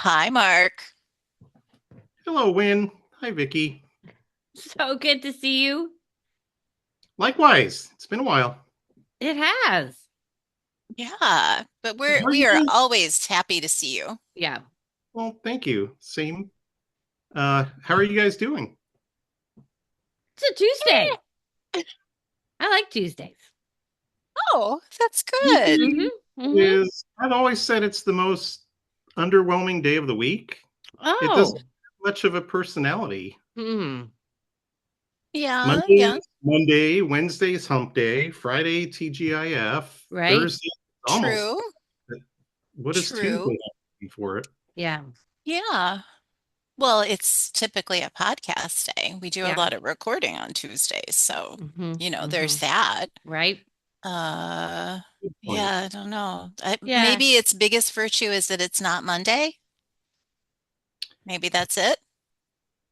Hi, Mark. Hello, Wynne. Hi, Vicki. So good to see you. Likewise, it's been a while. It has. Yeah, but How are you we are doing? always happy to see you. Yeah. Well, thank you. Same. How are you guys doing? It's a Tuesday. I like Tuesdays. Oh, that's good. Tuesday Mm-hmm. Mm-hmm. is, I've always said it's the most underwhelming day of the week. It doesn't Oh. have much of a personality. Hmm. Yeah, Monday yeah, is Monday, Wednesday's hump day, Friday TGIF, Right? Thursday almost. true, What is true. Tuesday for it? Yeah. Yeah. Well, it's typically a podcast day. We do a Yeah. lot of recording on Tuesdays, so Mm-hmm. Mm-hmm. there's that. Right? Uh, Good point. yeah, I don't know. Yeah. Maybe its biggest virtue is that it's not Monday. Maybe that's it.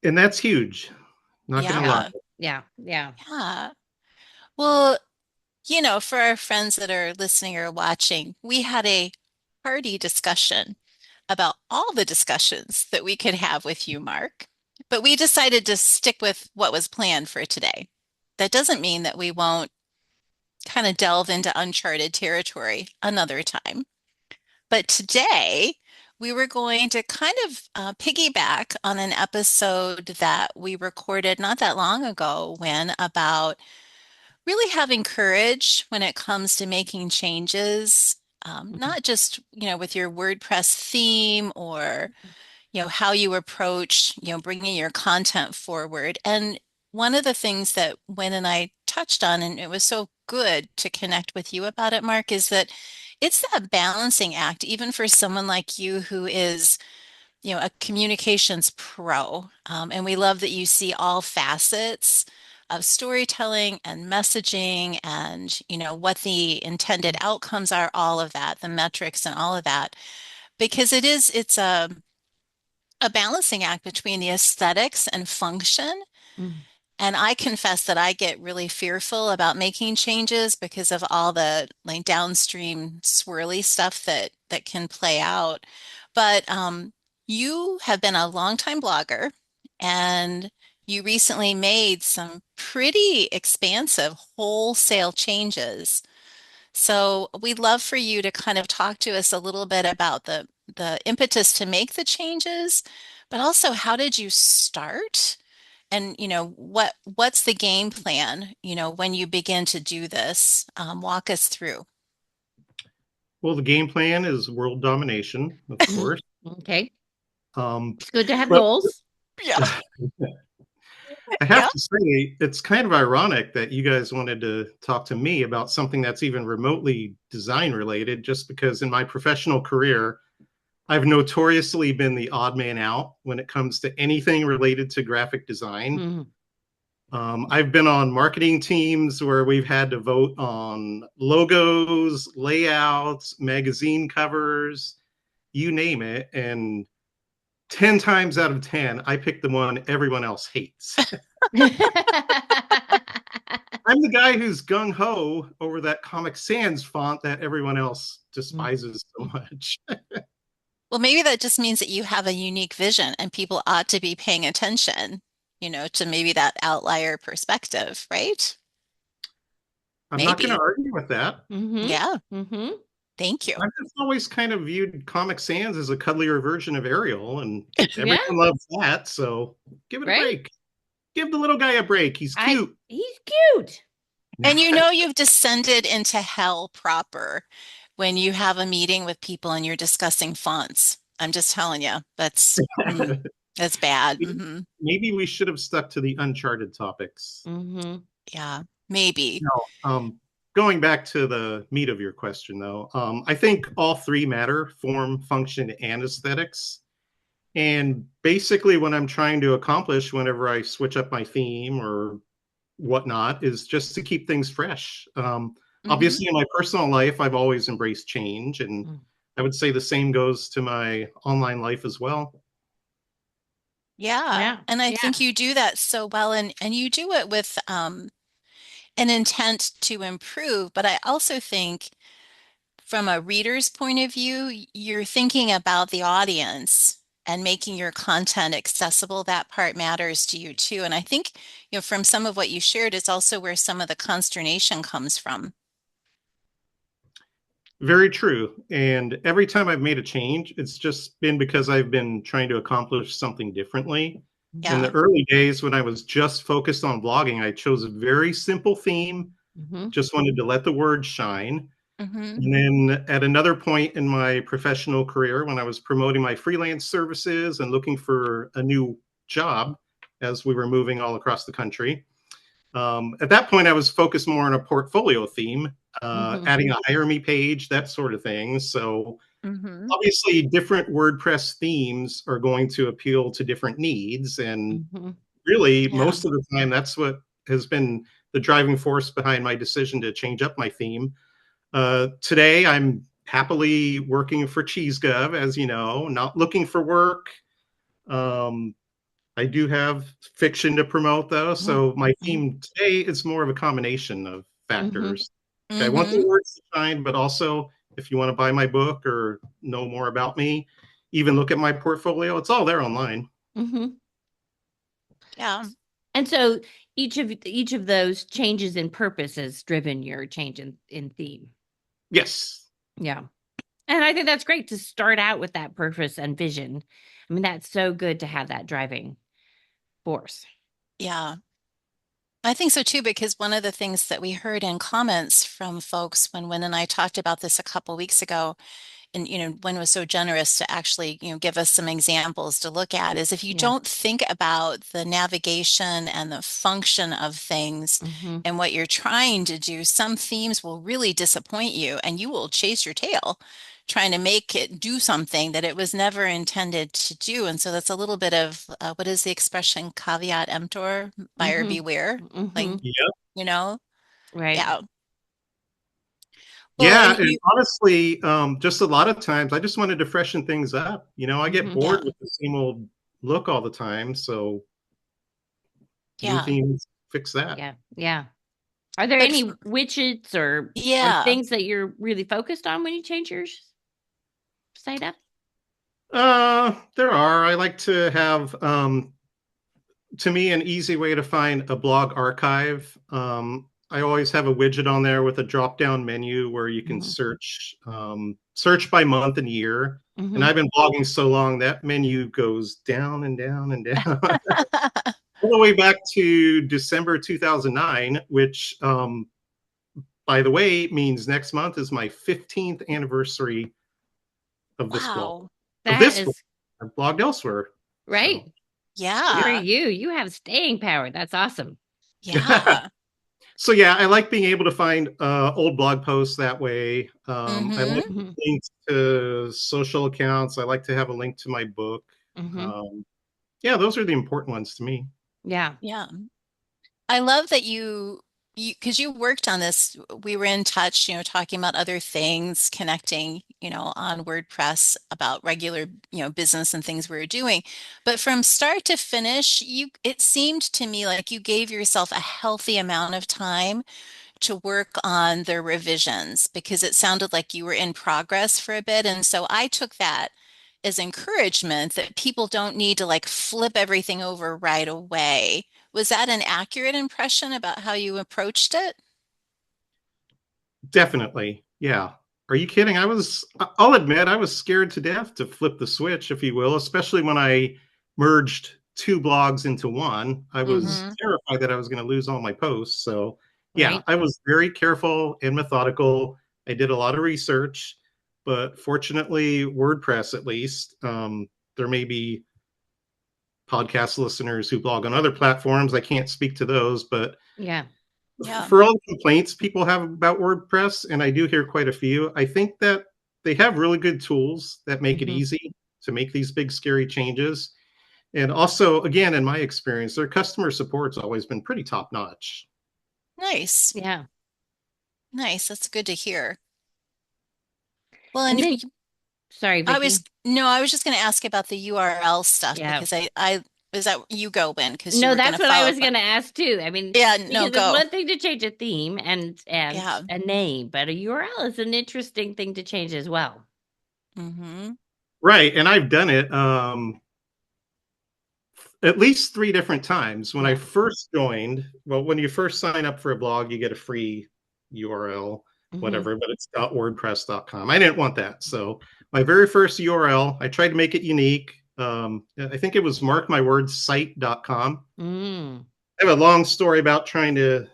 And that's huge. Not gonna lie. Yeah, Yeah. Yeah. yeah. Well, for our friends that are listening or watching, we had a hearty discussion about all the discussions that we could have with you, Mark. But we decided to stick with what was planned for today. That doesn't mean that we won't kind of delve into uncharted territory another time. But today, we were going to kind of piggyback on an episode that we recorded not that long ago when about really having courage when it comes to making changes, not just, with your WordPress theme or, how you approach, bringing your content forward. And one of the things that Wynne and I touched on, and it was so good to connect with you about it, Mark, is that it's that balancing act, even for someone like you who is a communications pro. And we love that you see all facets of storytelling and messaging and, what the intended outcomes are, all of that, the metrics and all of that, because it's a balancing act between the aesthetics and function. Mm. And I confess that I get really fearful about making changes because of all the like downstream swirly stuff that can play out. But you have been a longtime blogger and you recently made some pretty expansive wholesale changes. So we'd love for you to kind of talk to us a little bit about the impetus to make the changes, but also how did you start? And what's the game plan, when you begin to do this? Walk us through. Well, the game plan is world domination, of course. Okay. Um, It's good to have but goals. Yeah, I yeah. have to say, it's kind of ironic that you guys wanted to talk to me about something that's even remotely design related, just because in my professional career, I've notoriously been the odd man out when it comes to anything related to graphic design. Mm. I've been on marketing teams where we've had to vote on logos, layouts, magazine covers, you name it. And 10 times out of 10, I pick the one everyone else hates. I'm the guy who's gung ho over that Comic Sans font that everyone else despises so much. Well, maybe that just means that you have a unique vision and people ought to be paying attention, to maybe that outlier perspective, right? I'm not going to Maybe. argue with that. Mm-hmm. Yeah. Mm-hmm. Thank you. I've just always kind of viewed Comic Sans as a cuddlier version of Ariel, and Yeah. everyone loves that. So give it a Right. break. Give the little guy a break. He's cute. He's cute. And you've descended into hell proper when you have a meeting with people and you're discussing fonts. I'm just telling you, that's bad. Maybe we should have stuck to the uncharted topics. Mm-hmm. Yeah, maybe. No, going back to the meat of your question, though, I think all three matter: form, function, and aesthetics. And basically, what I'm trying to accomplish whenever I switch up my theme or whatnot is just to keep things fresh. Hmm. Obviously, in my personal life, I've always embraced change, and I would say the same goes to my online life as well. Yeah. Yeah. And I Yeah. think you do that so well and you do it with an intent to improve. But I also think from a reader's point of view, you're thinking about the audience and making your content accessible, that part matters to you too. And I think, from some of what you shared, it's also where some of the consternation comes from. Very true. And every time I've made a change, it's just been because I've been trying to accomplish something differently. In the Yeah. early days, when I was just focused on blogging, I chose a very simple theme, Mm-hmm. just wanted to let the word shine. Mm-hmm. And then at another point in my professional career, when I was promoting my freelance services and looking for a new job as we were moving all across the country, at that point, I was focused more on a portfolio theme, Mm-hmm. adding a hire me page, that sort of thing. So Mm-hmm. obviously, different WordPress themes are going to appeal to different needs. And Mm-hmm. really, Yeah. most of the time, that's what has been the driving force behind my decision to change up my theme. Today, I'm happily working for CheeseGov, as you know, not looking for work. Um, I do have fiction to promote, though. So my Mm-hmm. theme today is more of a combination of Mm-hmm. factors. Okay, I want the Mm-hmm. words to shine, but also if you want to buy my book or know more about me, even look at my portfolio, it's all there online. Mm-hmm. Yeah. And so each of those changes in purpose has driven your change in theme. Yes, Yeah. And I think that's great to start out with that purpose and vision. I mean, that's so good to have that driving force. Yeah. I think so too, because one of the things that we heard in comments from folks when Wynne and I talked about this a couple weeks ago, and Wynne was so generous to actually give us some examples to look at, is if you Yeah. don't think about the navigation and the function of things Mm-hmm. and what you're trying to do, some themes will really disappoint you and you will chase your tail trying to make it do something that it was never intended to do. And so that's a little bit of what is the expression, caveat emptor, buyer Mm-hmm. beware, like, Mm-hmm. yeah, you know, Right. yeah. Well, yeah, and and honestly, just a lot of times I just wanted to freshen things up. I get Mm-hmm. bored yeah, with the same old look all the time, so new yeah. themes fix that. Yeah. Yeah. Are there But any widgets or yeah. things that you're really focused on when you change your site up? There are. I like to have, to me, an easy way to find a blog archive. I always have a widget on there with a drop-down menu where you can Mm-hmm. search by month and year. And Mm-hmm. I've been blogging so long that menu goes down and down and down all the way back to December 2009, which, by the way, means next month is my 15th anniversary of this blog. Wow. Of That this blog, is I've blogged elsewhere. So. right. Good for Yeah. you. You have staying power. That's awesome. Yeah. So yeah, I like being able to find old blog posts that way. I like Mm-hmm. Mm-hmm. links to social accounts. I like to have a link to my book. Mm-hmm. Yeah, those are the important ones to me. Yeah. Yeah. I love that because you worked on this. We were in touch, talking about other things, connecting, on WordPress about regular, business and things we were doing. But from start to finish, it seemed to me like you gave yourself a healthy amount of time to work on the revisions because it sounded like you were in progress for a bit. And so I took that as encouragement that people don't need to like flip everything over right away. Was that an accurate impression about how you approached it? Definitely. Yeah. Are you kidding? I'll admit, I was scared to death to flip the switch, if you will, especially when I merged two blogs into one. I was Mm-hmm. terrified that I was going to lose all my posts. So, yeah, Right. I was very careful and methodical. I did a lot of research, but fortunately, WordPress, at least, there may be podcast listeners who blog on other platforms. I can't speak to those, but Yeah. Yeah. for all the complaints people have about WordPress, and I do hear quite a few, I think that they have really good tools that make it Mm-hmm. easy to make these big, scary changes. And also, again, in my experience, their customer support's always been pretty top notch. Nice. Yeah. Nice. That's good to hear. Well, And and then, sorry, Vicki. I was just going to ask about the URL stuff Yeah. because I is that you go, Wynne, because you No, were going that's to what I follow was up. going to ask too. I mean, Yeah, no, because it's go. one thing to change a theme and Yeah. a name, but a URL is an interesting thing to change as well. Mm-hmm. Right. And I've done it at least 3 different times. When I Yeah. first joined, well, when you first sign up for a blog, you get a free URL, Mm-hmm. whatever, but it's .wordpress.com. I didn't want that. So my very first URL, I tried to make it unique. I think it was markmywordsite.com. Mm. I have a long story about trying to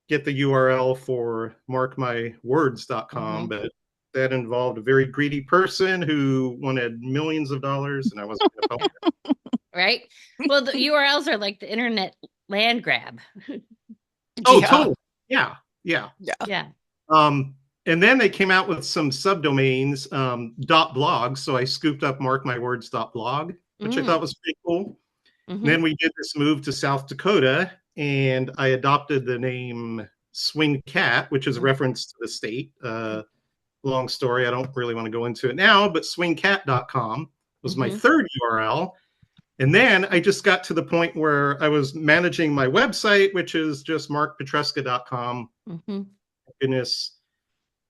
get the URL for markmywords.com, Mm-hmm. but that involved a very greedy person who wanted millions of dollars, and I wasn't going to Yeah. publish. Right. Well, the URLs are like the internet land grab. Oh, Yeah. totally. Yeah. Yeah. Yeah. Yeah. Um, and then they came out with some subdomains, .blog. So I scooped up markmywords.blog, which I thought Mm. was pretty cool. And Mm-hmm. then we did this move to South Dakota, and I adopted the name Swing Cat, which is a reference to the state. Long story. I don't really want to go into it now, but swingcat.com was my Mm-hmm. third URL. And then I just got to the point where I was managing my website, which is just markpetruska.com. Mm-hmm. Goodness,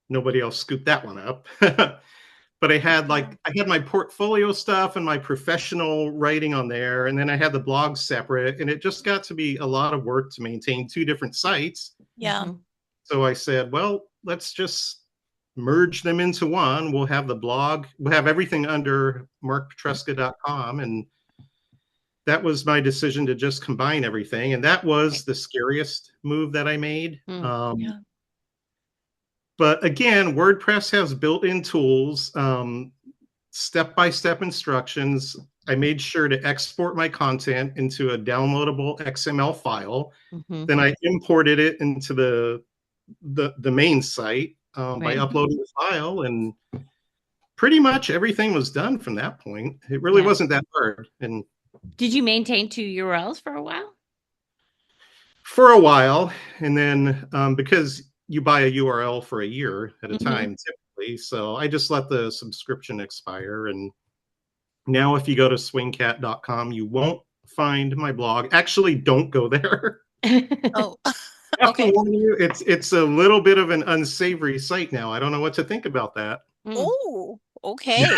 nobody else scooped that one up. But I had my portfolio stuff and my professional writing on there, and then I had the blog separate, and it just got to be a lot of work to maintain 2 different sites. Yeah. Mm-hmm. So I said, well, let's just merge them into one. We'll have the blog, we'll have everything under markpetruska.com, and that was my decision to just combine everything, and that was the scariest move that I made. Mm. Yeah. But again, WordPress has built-in tools, step-by-step instructions. I made sure to export my content into a downloadable XML file. Mm-hmm. Then I imported it into the main site by Right. uploading the file, and pretty much everything was done from that point. It really Yeah. wasn't that hard. And Did you maintain 2 URLs for a while? for a while, and then because you buy a URL for a year at a Mm-hmm. time typically, so I just let the subscription expire. And now if you go to swingcat.com, you won't find my blog. Actually, don't go there. Oh, I have to okay. warn you, it's a little bit of an unsavory site now. I don't know what to think about that. Mm. Oh, okay. All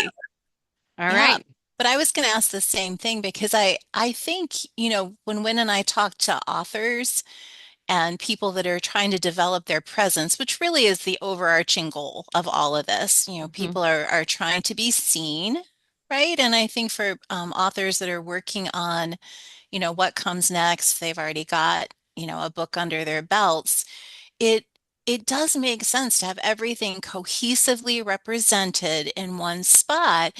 Yeah. right. But I was going to ask the same thing because I think, when Wynne and I talk to authors and people that are trying to develop their presence, which really is the overarching goal of all of this, Mm-hmm. people are trying to be seen, right? And I think for authors that are working on, what comes next, they've already got, a book under their belts. It it does make sense to have everything cohesively represented in one spot.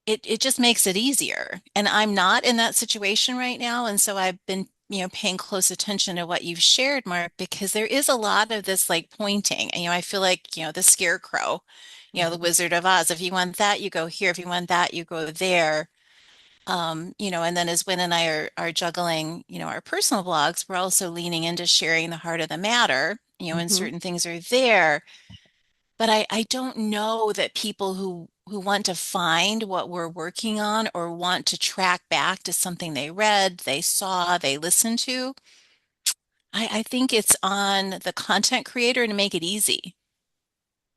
It just makes it easier. And I'm not in that situation right now. And so I've been, paying close attention to what you've shared, Mark, because there is a lot of this like pointing. And, I feel like, the scarecrow, the Mm-hmm. Wizard of Oz. If you want that, you go here. If you want that, you go there. And then as Wynne and I are juggling, our personal blogs, we're also leaning into sharing the heart of the matter, and Mm-hmm. certain things are there. But I don't know that people who want to find what we're working on or want to track back to something they read, they saw, they listened to, I think it's on the content creator to make it easy.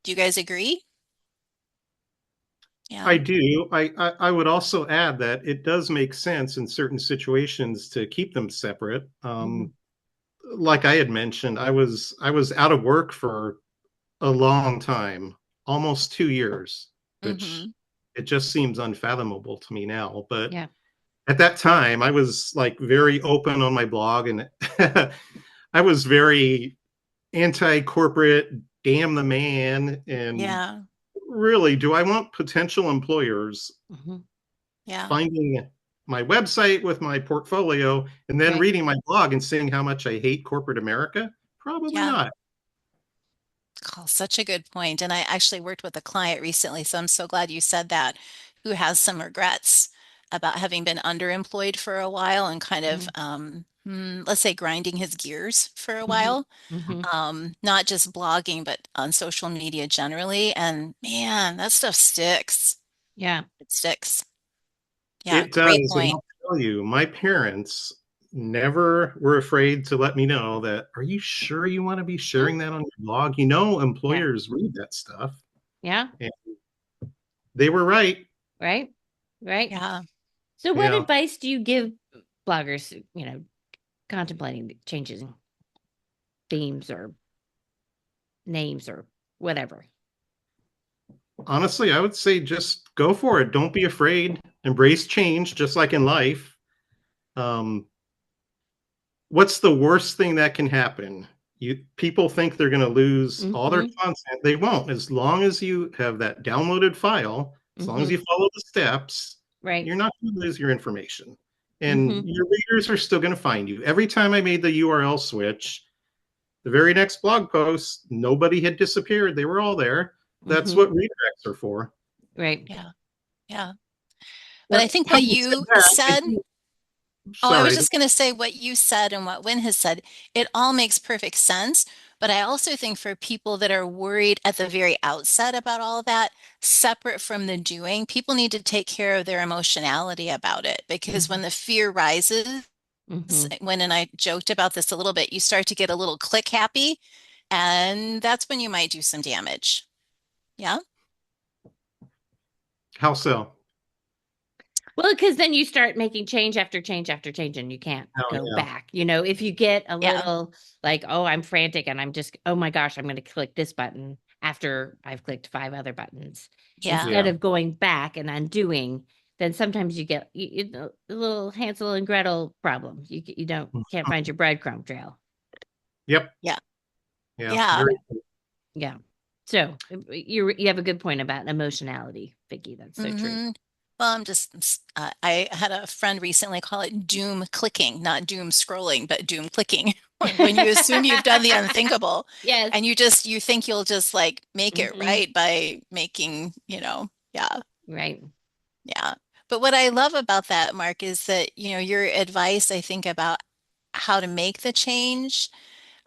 Do you guys agree? I Yeah. do. I would also add that it does make sense in certain situations to keep them separate. Mm-hmm. Like I had mentioned, I was out of work for a long time, almost 2 years, which Mm-hmm. it just seems unfathomable to me now. But Yeah. at that time, I was like very open on my blog, and I was very anti-corporate, damn the man, and Yeah. really, do I want potential employers Mm-hmm. Yeah. finding my website with my portfolio and then Right. reading my blog and seeing how much I hate corporate America? Probably Yeah. not. Oh, such a good point. And I actually worked with a client recently, so I'm so glad you said that, who has some regrets about having been underemployed for a while and kind of, let's say, grinding his gears for a Mm-hmm. while. Mm-hmm. Not just blogging, but on social media generally. And man, that stuff sticks. Yeah. It sticks. Yeah, It great does. And point. I'll tell you, my parents never were afraid to let me know that, are you sure you want to be Mm. sharing that on your blog? You know, Yeah. employers read that stuff. Yeah. And they were right. Right. Right. Yeah. So what Yeah. advice do you give bloggers, contemplating changes themes or names or whatever? Honestly, I would say just go for it. Don't be afraid. Embrace change, just like in life. Um, what's the worst thing that can happen? People think they're going to lose all their Mhm. content. They won't. As long as you have that downloaded file, as long as Mhm. you follow the steps, Right. you're not going to lose your information. And Mhm. your readers are still going to find you. Every time I made the URL switch, the very next blog post, nobody had disappeared. They were all there. That's Mhm. what redirects are for. Right. Yeah. Yeah. But I But think what having said you that, I said, do, oh, I was sorry. just going to say what you said and what Wynne has said, it all makes perfect sense. But I also think for people that are worried at the very outset about all of that, separate from the doing, people need to take care of their emotionality about it. Because when Mhm. the fear rises, Mhm. Wynne and I joked about this a little bit, you start to get a little click happy, and that's when you might do some damage. Yeah. How so? Well, because then you start making change after change after change, and you can't Oh, go yeah. back. If you get a Yeah. little like, oh, I'm frantic and I'm just, oh my gosh, I'm going to click this button after I've clicked five other buttons, Yeah. instead Yeah. of going back and undoing, then sometimes you get a little Hansel and Gretel problem. You don't can't find your breadcrumb trail. Yep. Yeah. Yeah. Yeah. Very. Yeah. So you have a good point about emotionality, Vicki. That's so true. Hmm. Well, I had a friend recently call it doom clicking, not doom scrolling, but doom clicking. When you assume you've done the unthinkable Yes. and you think you'll just like make it Hmm. right by making, yeah, Right. yeah. But what I love about that, Mark, is that, your advice, I think, about how to make the change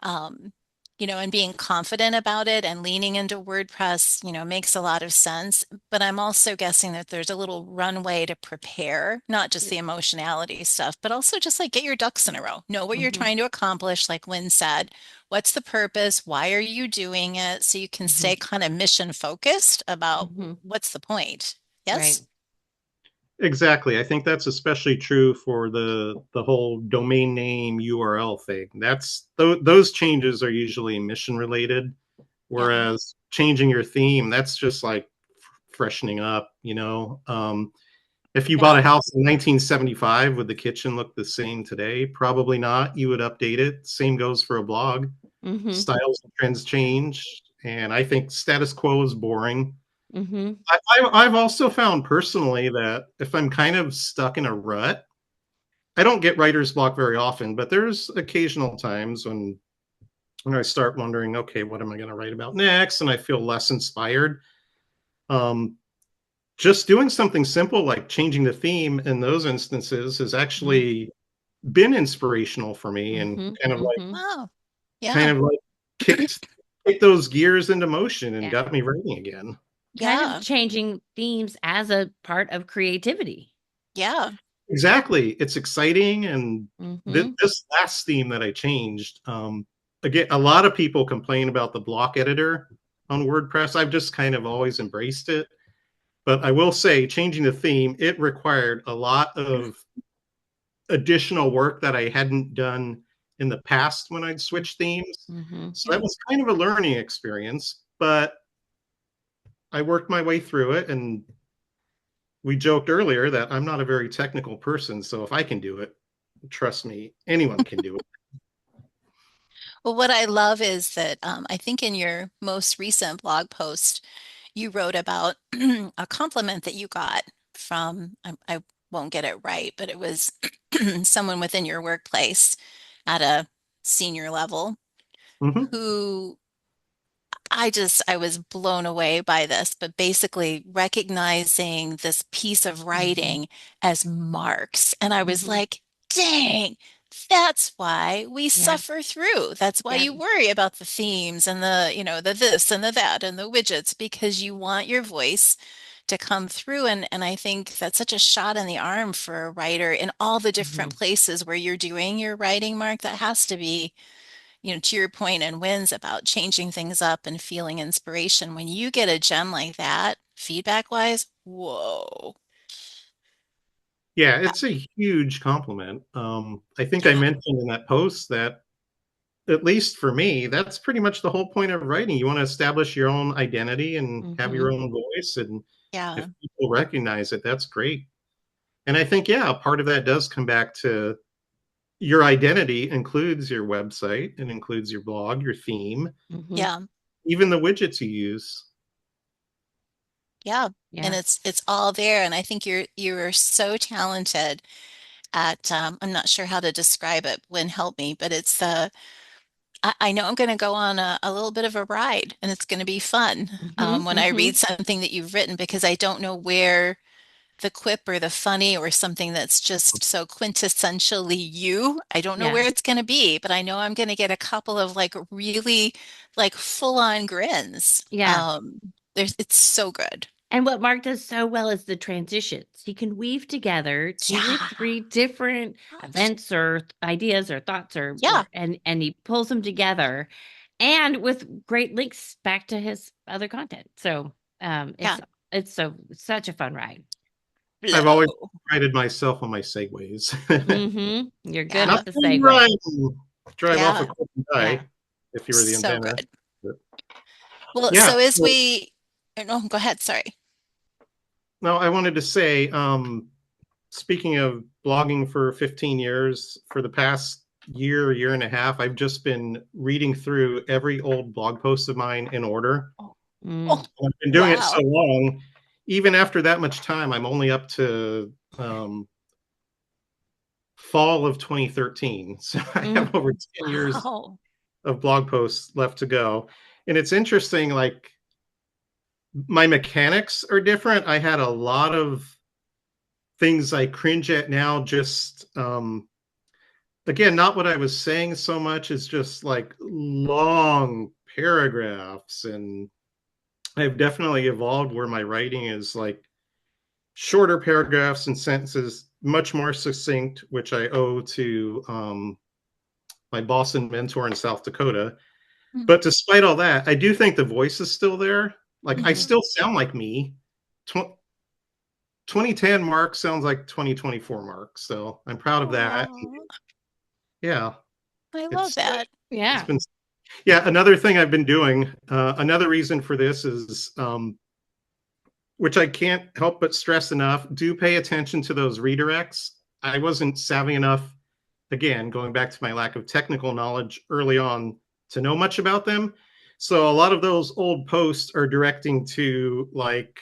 um, and being confident about it and leaning into WordPress, makes a lot of sense. But I'm also guessing that there's a little runway to prepare, not just the emotionality stuff, but also just like get your ducks in a row. Know what you're Hmm. trying to accomplish, like Wynn said. What's the purpose? Why are you doing it? So you can Hmm. stay kind of mission focused about Hmm. what's the point. Right. Yes? Exactly. I think that's especially true for the whole domain name URL thing. Those changes are usually mission related, Yeah. whereas changing your theme, that's just like freshening up, you know. If you bought Yeah. a house in 1975, would the kitchen look the same today? Probably not. You would update it. Same goes for a blog. Hmm. Styles and trends change, and I think status quo is boring. Hmm. I've also found personally that if I'm kind of stuck in a rut, I don't get writer's block very often, but there's occasional times when I start wondering, okay, what am I going to write about next? And I feel less inspired. Um, just doing something simple like changing the theme in those instances has Hmm. actually been inspirational for me and Hmm. kind of like Hmm. Oh, kind yeah. of like kicked those gears into motion and Yeah. got me writing again. Kind of Yeah. changing themes as a part of creativity. Yeah. Exactly. It's exciting. And Hmm. this last theme that I changed, again, a lot of people complain about the block editor on WordPress. I've just kind of always embraced it. But I will say, changing the theme, it required a lot of additional work that I hadn't done in the past when I'd switched themes. Hmm. So that Yeah. was kind of a learning experience, but I worked my way through it. And we joked earlier that I'm not a very technical person. So if I can do it, trust me, anyone can do it. Well, what I love is that I think in your most recent blog post, you wrote about a compliment that you got from, I won't get it right, but it was someone within your workplace at a senior level Mhm. who I was blown away by this, but basically recognizing this piece of Hmm. writing as marks. And I was Hmm. like, dang, that's why we Yeah. suffer through. That's why Yeah. you worry about the themes and the this and the that and the widgets, because you want your voice to come through. And I think that's such a shot in the arm for a writer in all the Hmm. different places where you're doing your writing, Mark. That has to be to your point and wins about changing things up and feeling inspiration. When you get a gem like that, feedback wise, whoa. Yeah, it's a huge compliment. I think I mentioned in that post that, at least for me, that's pretty much the whole point of writing. You want to establish your own identity and have Mm-hmm. your own voice. And if Yeah. people recognize it, that's great. And I think, yeah, part of that does come back to your identity includes your website and includes your blog, your theme, Mm-hmm. Yeah. even the widgets you use. Yeah. And Yeah. it's all there. And I think you're so talented at I'm not sure how to describe it. When help me, but it's I know I'm going to go on a little bit of a ride and it's going to be fun Mm-hmm. when I Mm-hmm. read something that you've written because I don't know where the quip or the funny or something that's just so quintessentially you. I don't know Yeah. where it's going to be, but I know I'm going to get a couple of like really like full on grins. Yeah. It's so good. And what Mark does so well is the transitions. He can weave together two or Yeah. three different events or ideas or thoughts Yeah. and he pulls them together and with great links back to his other content. So Yeah. it's such a fun ride. I've always Blow. prided myself on my segues. Mm-hmm. You're good Not Yeah. at the that you segue. drive off a Yeah. cliff and Yeah. die if you were the So inventor. good. But Well, yeah, so as so, we, no, go ahead. Sorry. no, I wanted to say, speaking of blogging for 15 years, for the past year and a half, I've just been reading through every old blog post of mine in order. Oh, Mm. oh, I've been doing it so wow. long, even after that much time, I'm only up to fall of 2013. So I Mm. have over 10 years Wow. of blog posts left to go. And it's interesting, like my mechanics are different. I had a lot of things I cringe at now, just again, not what I was saying so much as just like long paragraphs. And I've definitely evolved where my writing is like shorter paragraphs and sentences, much more succinct, which I owe to my boss and mentor in South Dakota. But despite all that, I do think the voice is still there. Like I Mm-hmm. still sound like me. 2010 Mark sounds like 2024 Mark. So I'm proud of that. Oh, Yeah, I love it's that. it's Yeah. been yeah. Another thing I've been doing. Another reason for this is which I can't help but stress enough. Do pay attention to those redirects. I wasn't savvy enough. Again, going back to my lack of technical knowledge early on to know much about them. So a lot of those old posts are directing to like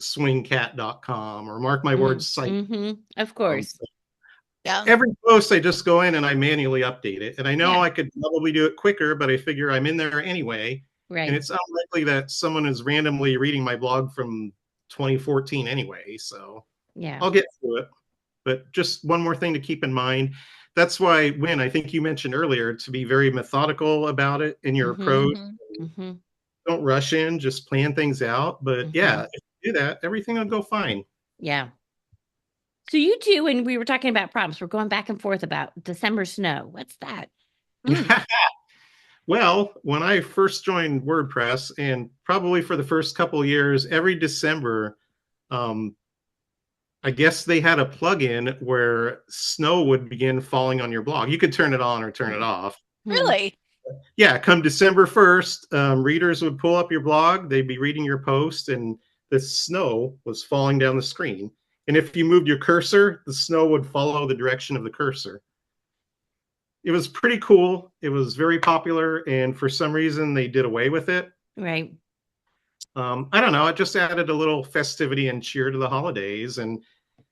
swingcat.com or mark my Mm. words site. Mm-hmm. Of So course. Yeah. every post I just go in and I manually update it. And I know Yeah. I could probably do it quicker, but I figure I'm in there anyway. And Right. it's unlikely that someone is randomly reading my blog from 2014 anyway. So Yeah. I'll get through it. But just one more thing to keep in mind. That's why, Wynne, I think you mentioned earlier to be very methodical about it in your Mm-hmm. approach. Mm-hmm. Mm-hmm. Don't rush in, just plan things out. But Mm-hmm. yeah, if you do that, everything will go fine. Yeah. So you two, when we were talking about prompts, we're going back and forth about December snow. What's that? Mm. Well, when I first joined WordPress, and probably for the first couple of years, every December, um, I guess they had a plugin where snow would begin falling on your blog. You could turn it on or turn it off. Hmm. Really? Yeah, come December 1st, readers would pull up your blog, they'd be reading your post, and the snow was falling down the screen. And if you moved your cursor, the snow would follow the direction of the cursor. It was pretty cool. It was very popular, and for some reason, they did away with it. Right. I don't know. It just added a little festivity and cheer to the holidays. And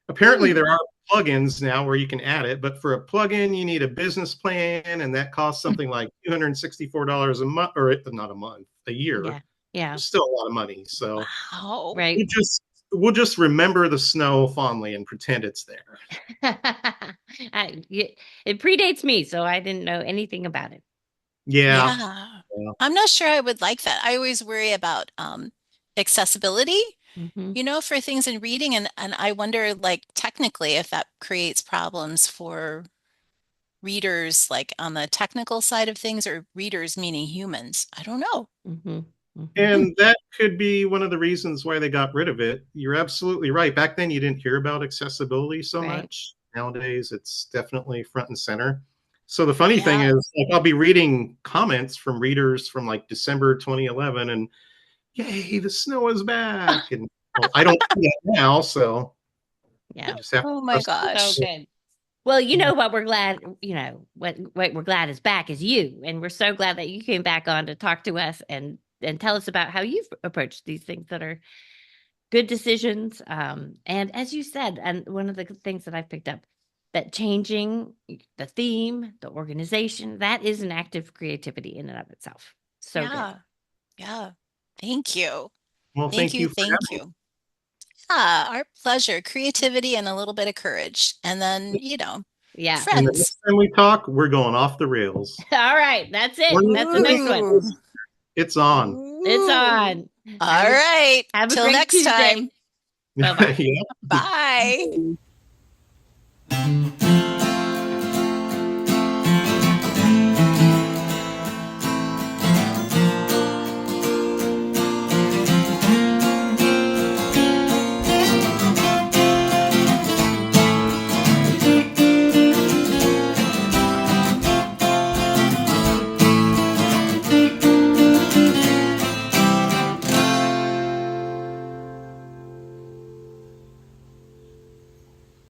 apparently, Hmm. there are plugins now where you can add it. But for a plugin, you need a business plan, and that costs something like $264 a month, or not a month, a year. Yeah. Yeah. It's still a lot of money. So Wow. we Right. just we'll just remember the snow fondly and pretend it's there. It predates me, so I didn't know anything about it. Yeah. Yeah. Yeah. I'm not sure I would like that. I always worry about accessibility, Hmm. for things in reading and I wonder like technically if that creates problems for readers like on the technical side of things or readers meaning humans. I don't know. Hmm. Mhm. And that could be one of the reasons why they got rid of it. You're absolutely right. Back then, you didn't hear about accessibility so Right. much. Nowadays, it's definitely front and center. So the funny thing Yeah. is, like, I'll be reading comments from readers from like December 2011, and yay, the snow is back. And well, I don't see that now, so I Yeah. just have to Oh my trust So gosh. it. good. Well, you know what we're glad, what we're glad is back is you. And we're so glad that you came back on to talk to us and tell us about how you've approached these things that are good decisions. And as you said, and one of the things that I've picked up, that changing the theme, the organization, that is an act of creativity in and of itself. So good. Yeah. Yeah. Thank you. Well, Thank thank you. you for Thank you. Yeah, our pleasure. Creativity and a little bit of courage. And then, Yeah. And the friends. next time we talk, we're going off the rails. All right. That's it. Warning, That's the next one. Ooh. it's on. It's Ooh. on. All right. Have a Till great next Tuesday. time. Bye bye. Yeah. Bye.